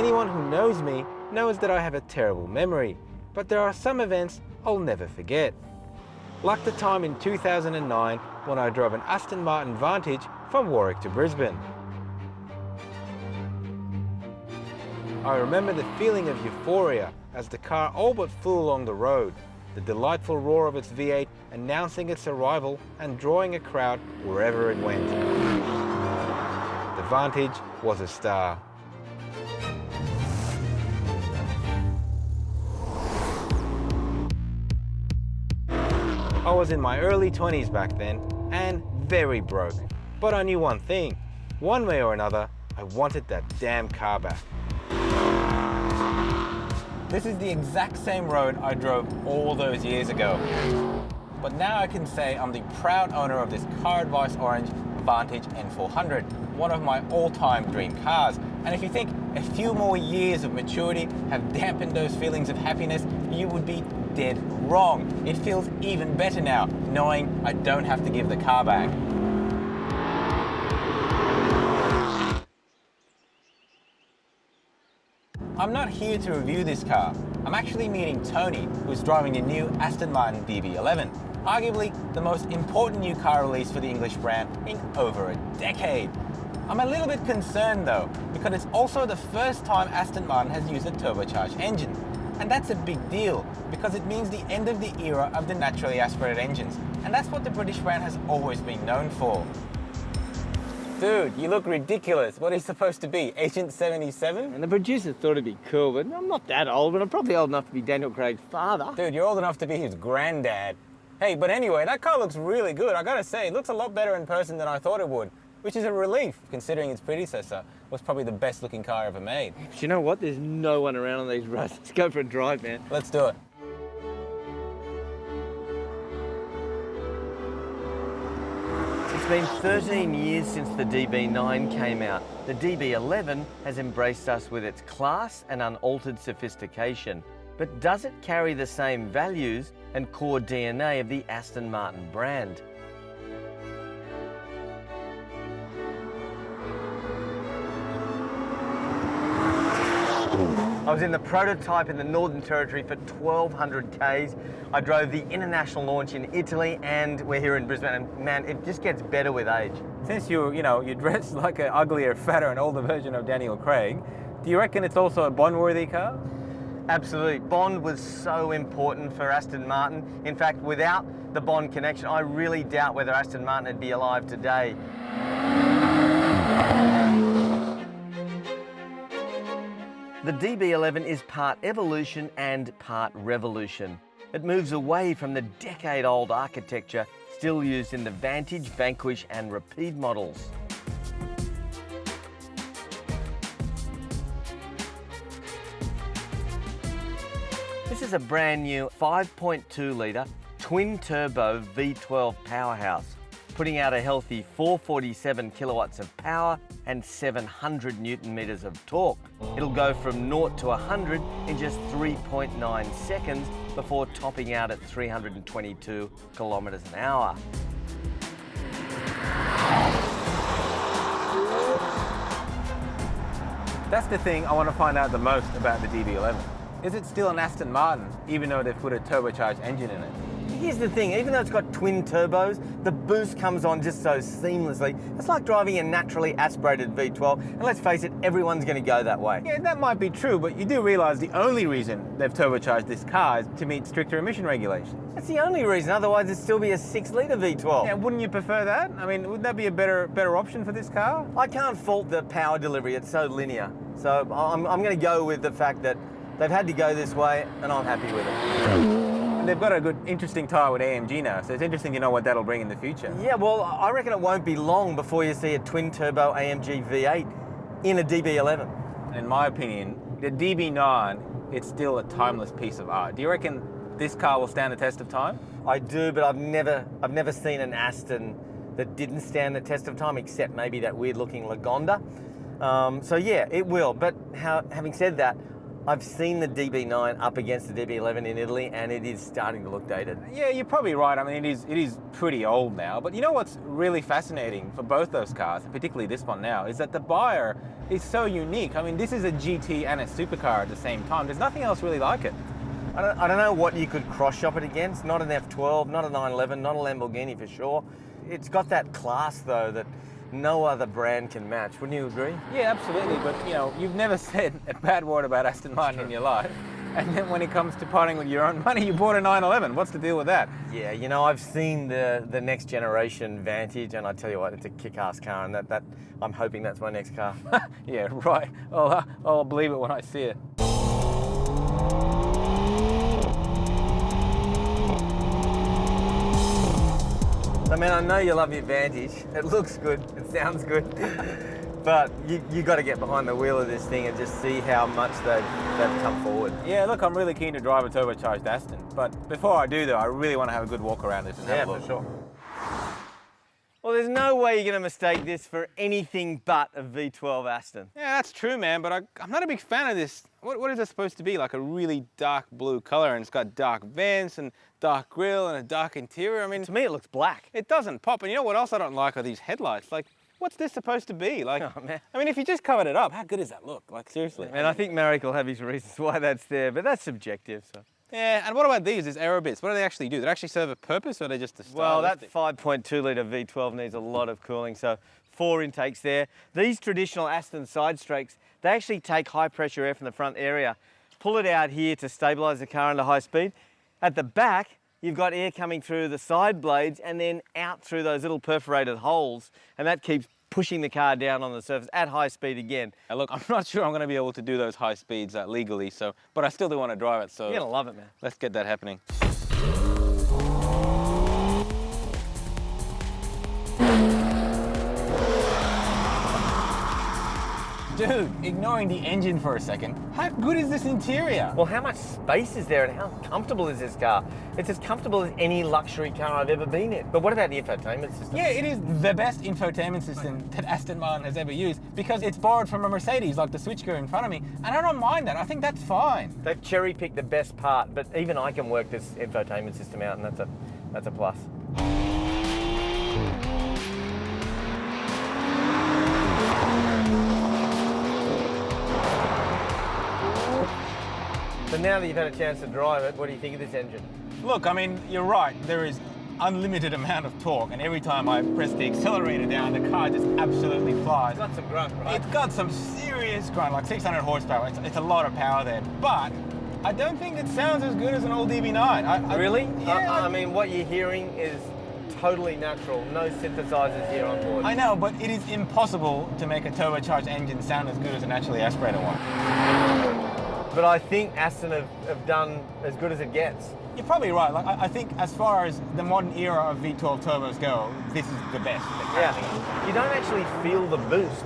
Anyone who knows me knows that I have a terrible memory, but there are some events I'll never forget. Like the time in 2009 when I drove an Aston Martin Vantage from Warwick to Brisbane. I remember the feeling of euphoria as the car all but flew along the road, the delightful roar of its V8 announcing its arrival and drawing a crowd wherever it went. The Vantage was a star. I was in my early 20s back then and very broke, but I knew one thing. One way or another, I wanted that damn car back. This is the exact same road I drove all those years ago. But now I can say I'm the proud owner of this CarAdvice orange Vantage N400, one of my all-time dream cars. And if you think a few more years of maturity have dampened those feelings of happiness, you would be dead wrong. It feels even better now, knowing I don't have to give the car back. I'm not here to review this car. I'm actually meeting Tony, who's driving the new Aston Martin DB11, arguably the most important new car release for the English brand in over a decade. I'm a little bit concerned though, because it's also the first time Aston Martin has used a turbocharged engine. And that's a big deal, because it means the end of the era of the naturally aspirated engines. And that's what the British brand has always been known for. Dude, you look ridiculous. What are you supposed to be, Agent 77? And the producer thought it'd be cool, but I'm not that old, but I'm probably old enough to be Daniel Craig's father. Dude, you're old enough to be his granddad. Hey, but anyway, that car looks really good. I gotta say, it looks a lot better in person than I thought it would, which is a relief, considering its predecessor was probably the best looking car ever made. But you know what? There's no one around on these roads. Let's go for a drive, man. Let's do it. It's been 13 years since the DB9 came out. The DB11 has embraced us with its class and unaltered sophistication. But does it carry the same values and core DNA of the Aston Martin brand? I was in the prototype in the Northern Territory for 1,200 Ks. I drove the international launch in Italy, and we're here in Brisbane, and man, it just gets better with age. Since you dress like an uglier, fatter and older version of Daniel Craig, do you reckon it's also a Bond-worthy car? Absolutely. Bond was so important for Aston Martin. In fact, without the Bond connection, I really doubt whether Aston Martin would be alive today. The DB11 is part evolution and part revolution. It moves away from the decade-old architecture still used in the Vantage, Vanquish and Rapide models. This is a brand new 5.2 litre twin-turbo V12 powerhouse, putting out a healthy 447 kilowatts of power and 700 newton meters of torque. It'll go from 0 to 100 in just 3.9 seconds before topping out at 322 kilometers an hour. That's the thing I want to find out the most about the DB11. Is it still an Aston Martin, even though they've put a turbocharged engine in it? Here's the thing, even though it's got twin turbos, the boost comes on just so seamlessly. It's like driving a naturally aspirated V12, and let's face it, everyone's going to go that way. Yeah, that might be true, but you do realise the only reason they've turbocharged this car is to meet stricter emission regulations. That's the only reason, otherwise it'd still be a 6-litre V12. Yeah, wouldn't you prefer that? I mean, wouldn't that be a better option for this car? I can't fault the power delivery, it's so linear. So I'm going to go with the fact that they've had to go this way, and I'm happy with it. And they've got a good, interesting tyre with AMG now, so it's interesting to know what that'll bring in the future. Yeah, well, I reckon it won't be long before you see a twin-turbo AMG V8 in a DB11. In my opinion, the DB9, it's still a timeless piece of art. Do you reckon this car will stand the test of time? I do, but I've never seen an Aston that didn't stand the test of time, except maybe that weird-looking Lagonda. So yeah, it will. But having said that, I've seen the DB9 up against the DB11 in Italy, and it is starting to look dated. Yeah, you're probably right. I mean, it is pretty old now. But you know what's really fascinating for both those cars, particularly this one now, is that the buyer is so unique. I mean, this is a GT and a supercar at the same time. There's nothing else really like it. I don't know what you could cross-shop it against. Not an F12, not a 911, not a Lamborghini for sure. It's got that class, though, that no other brand can match. Wouldn't you agree? Yeah, absolutely. But, you know, you've never said a bad word about Aston Martin in your life. And then when it comes to parting with your own money, you bought a 911. What's the deal with that? Yeah, you know, I've seen the next generation Vantage, and I tell you what, it's a kick-ass car, and that I'm hoping that's my next car. Yeah, right. I'll believe it when I see it. I mean, I know you love your Vantage. It looks good, it sounds good, but you got to get behind the wheel of this thing and just see how much they've come forward. Yeah, look, I'm really keen to drive a turbocharged Aston, but before I do though, I really want to have a good walk around this and have a look. For sure. Well, there's no way you're going to mistake this for anything but a V12 Aston. Yeah, that's true, man, but I'm not a big fan of this. What is it supposed to be? Like a really dark blue color, and it's got dark vents and dark grille and a dark interior. I mean, to me, it looks black. It doesn't pop. And you know what else I don't like are these headlights. Like, what's this supposed to be? Like, oh, man. I mean, if you just covered it up, how good does that look? Like, seriously. And I think Marek will have his reasons why that's there, but that's subjective, so. Yeah, and what about these aero bits? What do they actually do? Do they actually serve a purpose, or are they just a style? Well, that 5.2 litre V12 needs a lot of cooling, so 4 intakes there. These traditional Aston side strakes, they actually take high pressure air from the front area, pull it out here to stabilise the car under high speed. At the back, you've got air coming through the side blades and then out through those little perforated holes, and that keeps pushing the car down on the surface at high speed again. Now look, I'm not sure I'm going to be able to do those high speeds legally, but I still do want to drive it, so... You're going to love it, man. Let's get that happening. Dude, ignoring the engine for a second, how good is this interior? Well, how much space is there and how comfortable is this car? It's as comfortable as any luxury car I've ever been in. But what about the infotainment system? Yeah, it is the best infotainment system that Aston Martin has ever used because it's borrowed from a Mercedes, like the switchgear in front of me, and I don't mind that. I think that's fine. They've cherry-picked the best part, but even I can work this infotainment system out, and that's a plus. So now that you've had a chance to drive it, what do you think of this engine? Look, I mean, you're right. There is unlimited amount of torque, and every time I press the accelerator down, the car just absolutely flies. It's got some grunt, right? It's got some serious grunt, like 600 horsepower. It's a lot of power there, but I don't think it sounds as good as an old DB9. Really? Yeah. I mean, what you're hearing is totally natural. No synthesizers here on board. I know, but it is impossible to make a turbocharged engine sound as good as a naturally aspirated one. But I think Aston have done as good as it gets. You're probably right. Like, I think as far as the modern era of V12 turbos go, this is the best. Yeah. You don't actually feel the boost.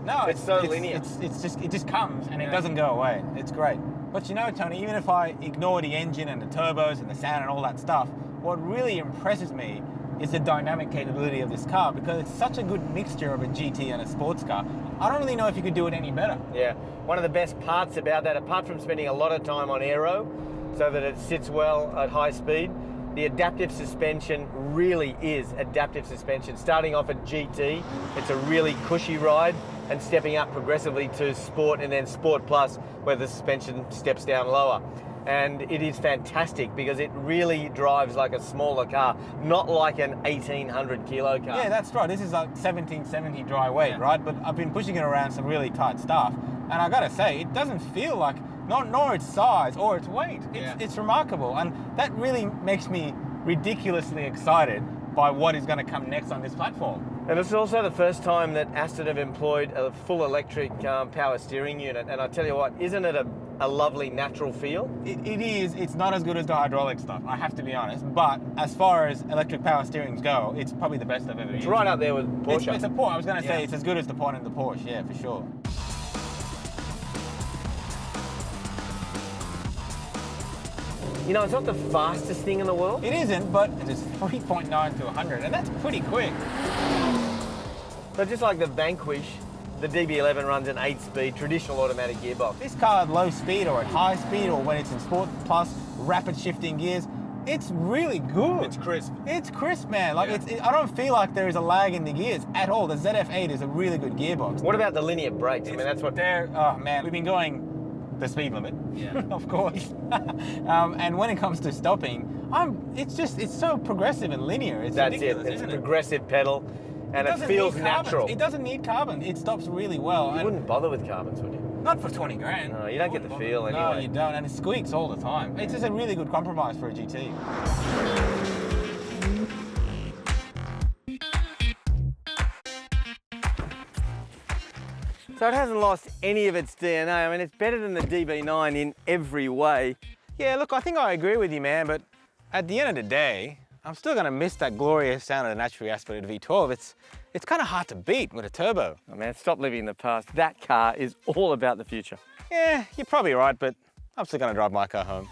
No, it's so linear. It just comes and it doesn't go away. It's great. But you know, Tony, even if I ignore the engine and the turbos and the sound and all that stuff, what really impresses me is the dynamic capability of this car, because it's such a good mixture of a GT and a sports car. I don't really know if you could do it any better. Yeah, one of the best parts about that, apart from spending a lot of time on aero so that it sits well at high speed, the adaptive suspension really is adaptive suspension. Starting off at GT, it's a really cushy ride, and stepping up progressively to Sport and then Sport Plus, where the suspension steps down lower. And it is fantastic because it really drives like a smaller car, not like an 1,800 kilo car. Yeah, that's right. This is like 1770 dry weight, right? But I've been pushing it around some really tight stuff, and I gotta say, it doesn't feel like, nor its size or its weight. It's remarkable, and that really makes me ridiculously excited by what is going to come next on this platform. And it's also the first time that Aston have employed a full electric power steering unit, and I tell you what, isn't it a lovely natural feel? It is. It's not as good as the hydraulic stuff, I have to be honest, but as far as electric power steerings go, it's probably the best I've ever used. It's right up there with Porsche. It's a Porsche. I was going to say it's as good as the Pod and the Porsche, yeah, for sure. You know, it's not the fastest thing in the world. It isn't, but it's 3.9 to 100, and that's pretty quick. So just like the Vanquish, The DB11 runs an 8-speed traditional automatic gearbox. This car at low speed or at high speed or when it's in Sport Plus, rapid shifting gears, it's really good. It's crisp. It's crisp, man. Like I don't feel like there is a lag in the gears at all. The ZF8 is a really good gearbox. What about the linear brakes? I mean, that's what they're. Oh man, we've been going the speed limit, of course. And when it comes to stopping, it's so progressive and linear. It's ridiculous, It's a isn't it? progressive pedal, and it feels natural. It doesn't need carbon. It stops really well. You wouldn't bother with carbons, would you? Not for 20 grand. No, you don't get the feel anyway. No, you don't, and it squeaks all the time. It's just a really good compromise for a GT. So it hasn't lost any of its DNA. I mean, it's better than the DB9 in every way. Yeah, look, I think I agree with you, man, but at the end of the day, I'm still going to miss that glorious sound of the naturally aspirated V12. It's kind of hard to beat with a turbo. Oh man, stop living in the past. That car is all about the future. Yeah, you're probably right, but I'm still going to drive my car home.